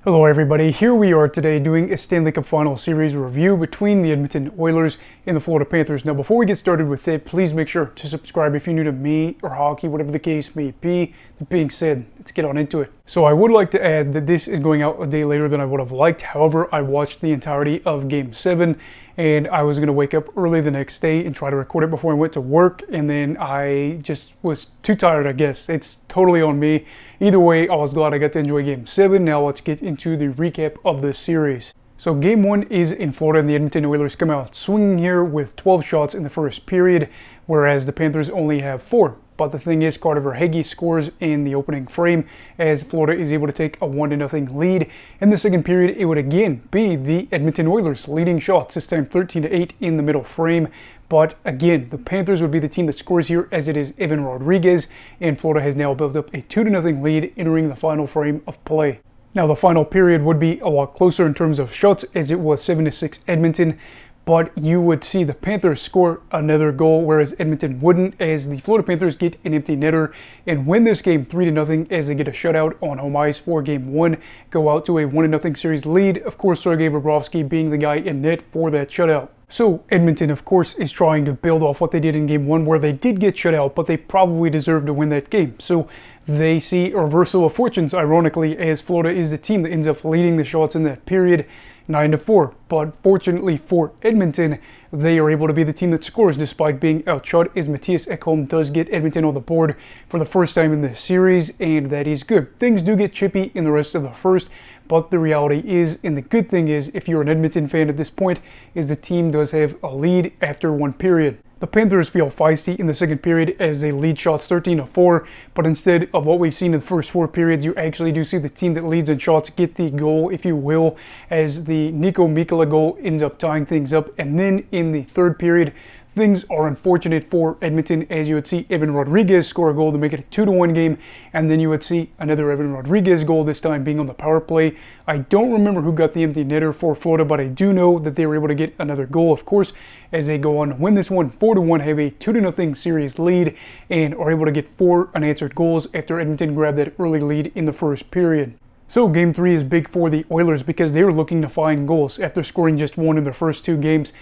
Hello everybody, here we are today doing a Stanley Cup Final Series review between the Edmonton Oilers and the Florida Panthers. Now before we get started with it, please make sure to subscribe if you're new to me or hockey, whatever the case may be. That being said, let's get on into it. So I would like to add that this is going out a day later than I would have liked. However, I watched the entirety of Game 7 and I was going to wake up early the next day and try to record it before I went to work, and then I just was too tired, I guess. It's totally on me. Either way, I was glad I got to enjoy Game 7. Now let's get into the recap of this series. So Game 1 is in Florida, and the Edmonton Oilers come out swinging here with 12 shots in the first period, whereas the Panthers only have 4. But the thing is, Carter Verhaeghe scores in the opening frame as Florida is able to take a 1-0 lead. In the second period, it would again be the Edmonton Oilers leading shots, this time 13-8 in the middle frame. But again, the Panthers would be the team that scores here, as it is Evan Rodriguez, and Florida has now built up a 2-0 lead entering the final frame of play. Now the final period would be a lot closer in terms of shots, as it was 7-6 Edmonton. But you would see the Panthers score another goal, whereas Edmonton wouldn't, as the Florida Panthers get an empty netter and win this game 3-0 as they get a shutout on home ice for Game 1, go out to a 1-0 series lead. Of course, Sergei Bobrovsky being the guy in net for that shutout. So Edmonton, of course, is trying to build off what they did in Game 1, where they did get shut out, but they probably deserved to win that game. So they see a reversal of fortunes, ironically, as Florida is the team that ends up leading the shots in that period, 9-4. But fortunately for Edmonton, they are able to be the team that scores despite being outshot, as Mattias Ekholm does get Edmonton on the board for the first time in this series, and that is good. Things do get chippy in the rest of the first, but the reality is, and the good thing is, if you're an Edmonton fan at this point, is the team does have a lead after one period. The Panthers feel feisty in the second period as they lead shots 13-4, but instead of what we've seen in the first 4 periods, you actually do see the team that leads in shots get the goal, if you will, as the Nico Mikkola goal ends up tying things up. And then in the third period, things are unfortunate for Edmonton, as you would see Evan Rodriguez score a goal to make it a 2-1 game, and then you would see another Evan Rodriguez goal, this time being on the power play. I don't remember who got the empty netter for Florida, but I do know that they were able to get another goal, of course, as they go on to win this one 4-1, have a 2-0 series lead, and are able to get 4 unanswered goals after Edmonton grabbed that early lead in the first period. So Game 3 is big for the Oilers because they were looking to find goals after scoring just 1 in their first 2 games.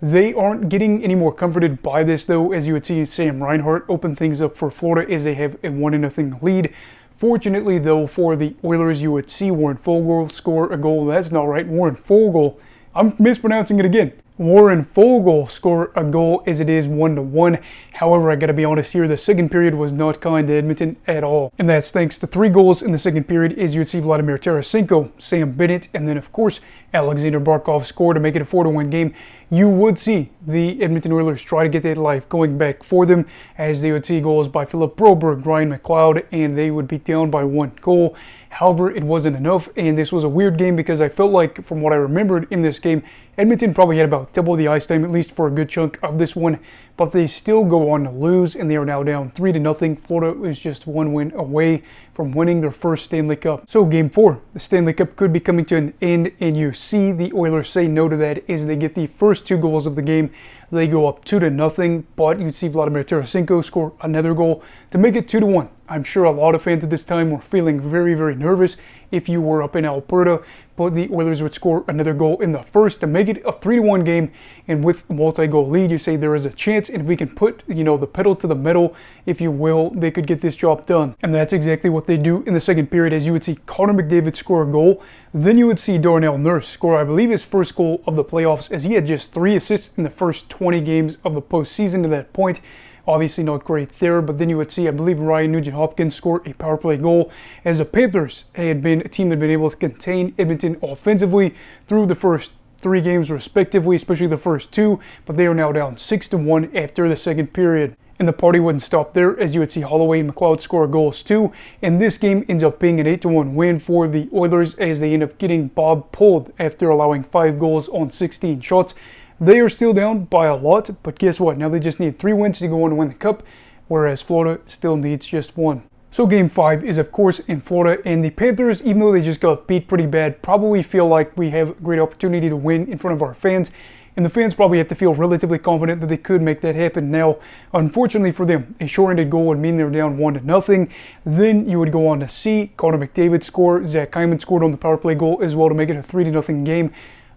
They aren't getting any more comforted by this, though, as you would see Sam Reinhart open things up for Florida as they have a 1-0 lead. Fortunately, though, for the Oilers, you would see Warren Foegele score a goal. That's not right. Warren Foegele. I'm mispronouncing it again. Warren Foegele score a goal, as it is 1-1. However, I gotta be honest here, the second period was not kind to Edmonton at all. And that's thanks to 3 goals in the second period, as you would see Vladimir Tarasenko, Sam Bennett, and then of course Alexander Barkov score to make it a 4-1 game. You would see the Edmonton Oilers try to get that life going back for them, as they would see goals by Philip Broberg, Ryan McLeod, and they would be down by 1 goal. However, it wasn't enough, and this was a weird game because I felt like, from what I remembered in this game, Edmonton probably had about double the ice time, at least for a good chunk of this one, but they still go on to lose, and they are now down 3-0. Florida is just 1 win away from winning their first Stanley Cup. So Game 4, the Stanley Cup could be coming to an end, and you see the Oilers say no to that as they get the first 2 goals of the game. They go up 2-0, but you'd see Vladimir Tarasenko score another goal to make it 2-1. I'm sure a lot of fans at this time were feeling very, very nervous if you were up in Alberta, but the Oilers would score another goal in the first to make it a 3-1 game, and with a multi-goal lead, you say there is a chance, and if we can put, the pedal to the metal, if you will, they could get this job done. And that's exactly what they do in the second period, as you would see Connor McDavid score a goal. Then you would see Darnell Nurse score, I believe, his first goal of the playoffs, as he had just 3 assists in the first 20 games of the postseason to that point. Obviously not great there, but then you would see, I believe, Ryan Nugent-Hopkins score a power play goal, as the Panthers had been a team that had been able to contain Edmonton offensively through the first 3 games respectively, especially the first 2, but they are now down 6-1 after the second period. And the party wouldn't stop there, as you would see Holloway and McLeod score goals too, and this game ends up being an 8-1 win for the Oilers, as they end up getting Bob pulled after allowing 5 goals on 16 shots. They are still down by a lot, but guess what? Now they just need 3 wins to go on to win the Cup, whereas Florida still needs just 1. So Game 5 is, of course, in Florida, and the Panthers, even though they just got beat pretty bad, probably feel like we have a great opportunity to win in front of our fans, and the fans probably have to feel relatively confident that they could make that happen. Now, unfortunately for them, a shorthanded goal would mean they're down 1-0. Then you would go on to see Connor McDavid score. Zach Hyman scored on the power play goal as well to make it a 3-0 game.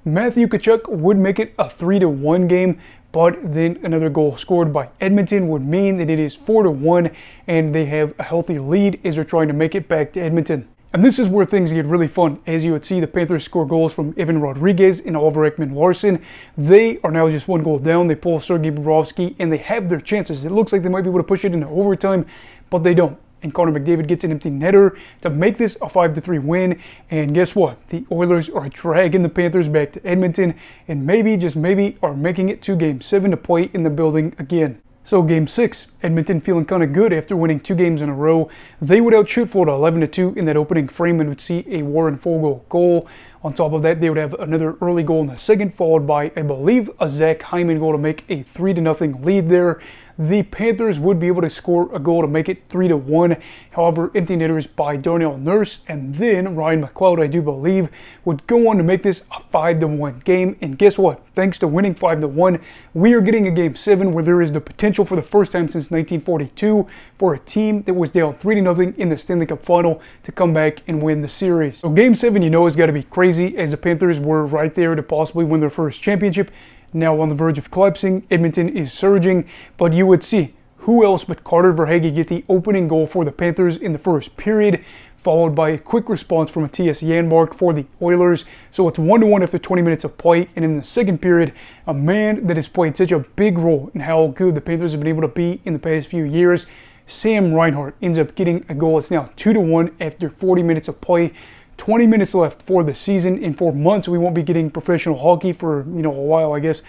Matthew Tkachuk would make it a 3-1 game, but then another goal scored by Edmonton would mean that it is 4-1, and they have a healthy lead as they're trying to make it back to Edmonton. And this is where things get really fun, as you would see the Panthers score goals from Evan Rodriguez and Oliver Ekman-Larsson. They are now just 1 goal down. They pull Sergei Bobrovsky, and they have their chances. It looks like they might be able to push it into overtime, but they don't. And Connor McDavid gets an empty netter to make this a 5-3 win. And guess what? The Oilers are dragging the Panthers back to Edmonton, and maybe, just maybe, are making it to Game 7 to play in the building again. So Game 6, Edmonton feeling kind of good after winning 2 games in a row. They would outshoot Florida 11-2 in that opening frame and would see a Warren Foegele goal. On top of that, they would have another early goal in the second, followed by, I believe, a Zach Hyman goal to make a 3-0 lead there. The Panthers would be able to score a goal to make it 3-1. However, empty netters by Darnell Nurse and then Ryan McLeod, I do believe, would go on to make this a 5-1 game. And guess what? Thanks to winning 5-1, we are getting a Game 7 where there is the potential for the first time since 1942 for a team that was down 3-0 in the Stanley Cup Final to come back and win the series. So Game 7, you know, has got to be crazy, as the Panthers were right there to possibly win their first championship. Now on the verge of collapsing, Edmonton is surging, but you would see who else but Carter Verhaeghe get the opening goal for the Panthers in the first period, followed by a quick response from Matthias Janmark for the Oilers. So it's 1-1 after 20 minutes of play, and in the second period, a man that has played such a big role in how good the Panthers have been able to be in the past few years, Sam Reinhart, ends up getting a goal. It's now 2-1 after 40 minutes of play. 20 minutes left for the season, and for months we won't be getting professional hockey for, a while, I guess.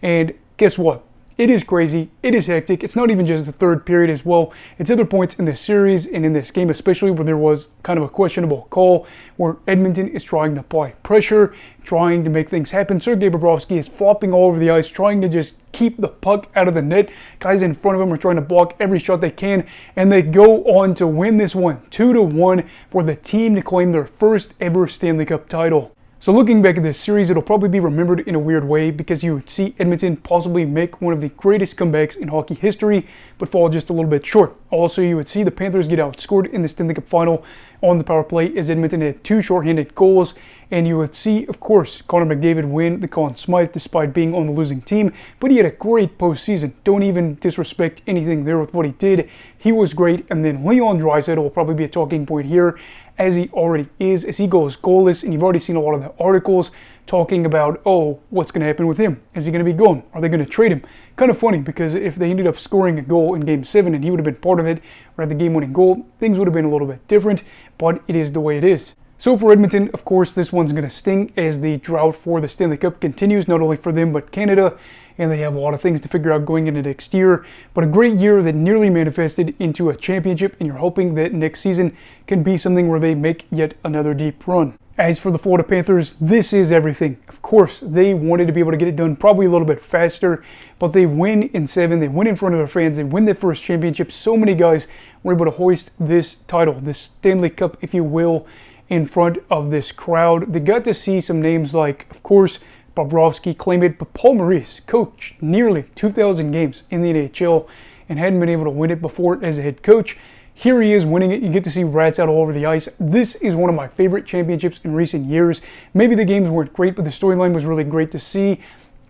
And guess what? It is crazy. It is hectic. It's not even just the third period as well. It's other points in this series and in this game, especially where there was kind of a questionable call where Edmonton is trying to apply pressure, trying to make things happen. Sergei Bobrovsky is flopping all over the ice, trying to just keep the puck out of the net. Guys in front of him are trying to block every shot they can, and they go on to win this one 2-1 for the team to claim their first ever Stanley Cup title. So looking back at this series, it'll probably be remembered in a weird way because you would see Edmonton possibly make one of the greatest comebacks in hockey history, but fall just a little bit short. Also, you would see the Panthers get outscored in the Stanley Cup Final on the power play as Edmonton had 2 shorthanded goals, and you would see, of course, Connor McDavid win the Conn Smythe despite being on the losing team, but he had a great postseason. Don't even disrespect anything there with what he did. He was great, and then Leon Draisaitl will probably be a talking point here, as he already is, as he goes goalless, and you've already seen a lot of the articles talking about, oh, what's going to happen with him? Is he going to be gone? Are they going to trade him? Kind of funny, because if they ended up scoring a goal in Game 7 and he would have been part of it, or had the game-winning goal, things would have been a little bit different, but it is the way it is. So for Edmonton, of course, this one's going to sting as the drought for the Stanley Cup continues, not only for them, but Canada, and they have a lot of things to figure out going into next year. But a great year that nearly manifested into a championship, and you're hoping that next season can be something where they make yet another deep run. As for the Florida Panthers, this is everything. Of course, they wanted to be able to get it done probably a little bit faster, but they win in 7, they win in front of their fans, they win their first championship. So many guys were able to hoist this title, this Stanley Cup, if you will, in front of this crowd. They got to see some names like, of course, Bobrovsky claim it, but Paul Maurice coached nearly 2,000 games in the NHL and hadn't been able to win it before as a head coach. Here he is winning it. You get to see rats out all over the ice. This is one of my favorite championships in recent years. Maybe the games weren't great, but the storyline was really great to see.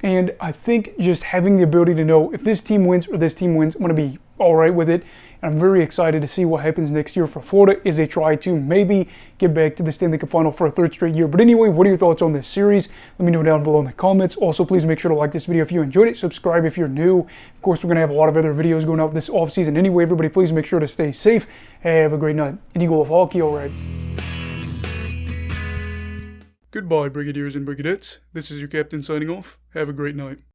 And I think just having the ability to know if this team wins or this team wins, I'm going to be all right with it. And I'm very excited to see what happens next year for Florida as they try to maybe get back to the Stanley Cup Final for a 3rd straight year. But anyway, what are your thoughts on this series? Let me know down below in the comments. Also, please make sure to like this video if you enjoyed it. Subscribe if you're new. Of course, we're going to have a lot of other videos going out this offseason. Anyway, everybody, please make sure to stay safe. Have a great night. And Eagle of Hockey, all right. Goodbye, Brigadiers and Brigadettes. This is your captain signing off. Have a great night.